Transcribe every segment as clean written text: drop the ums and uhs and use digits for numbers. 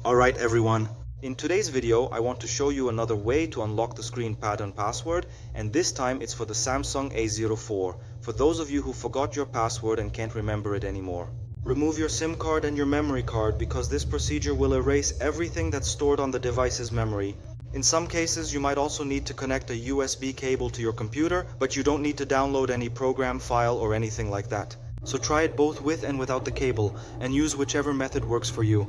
Alright everyone, in today's video I want to show you another way to unlock the screen pattern password, and this time it's for the Samsung A04, for those of you who forgot your password and can't remember it anymore. Remove your SIM card and your memory card because this procedure will erase everything that's stored on the device's memory. In some cases you might also need to connect a USB cable to your computer, but you don't need to download any program, file or anything like that. So try it both with and without the cable, and use whichever method works for you.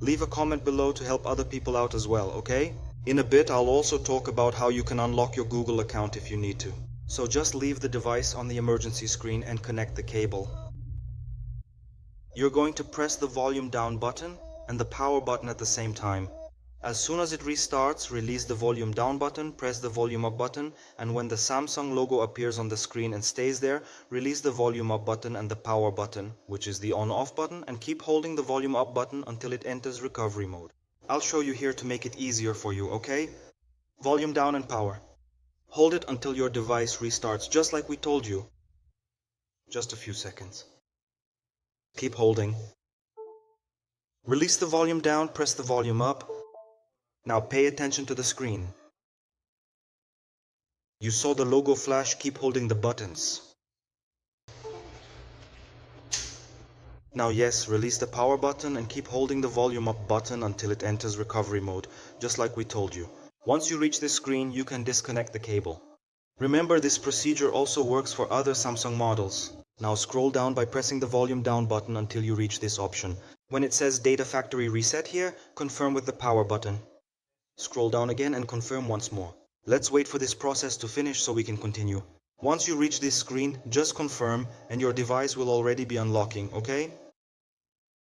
Leave a comment below to help other people out as well, okay? In a bit I'll also talk about how you can unlock your Google account if you need to. So just leave the device on the emergency screen and connect the cable. You're going to press the volume down button and the power button at the same time. As soon as it restarts, release the volume down button, press the volume up button, and when the Samsung logo appears on the screen and stays there, release the volume up button and the power button, which is the on-off button, and keep holding the volume up button until it enters recovery mode. I'll show you here to make it easier for you, okay? Volume down and power. Hold it until your device restarts, just like we told you. Just a few seconds. Keep holding. Release the volume down, press the volume up. Now pay attention to the screen. You saw the logo flash, keep holding the buttons. Now yes, release the power button and keep holding the volume up button until it enters recovery mode, just like we told you. Once you reach this screen, you can disconnect the cable. Remember, this procedure also works for other Samsung models. Now scroll down by pressing the volume down button until you reach this option. When it says Data Factory Reset here, confirm with the power button. Scroll down again and confirm once more. Let's wait for this process to finish so we can continue. Once you reach this screen, just confirm and your device will already be unlocking, okay?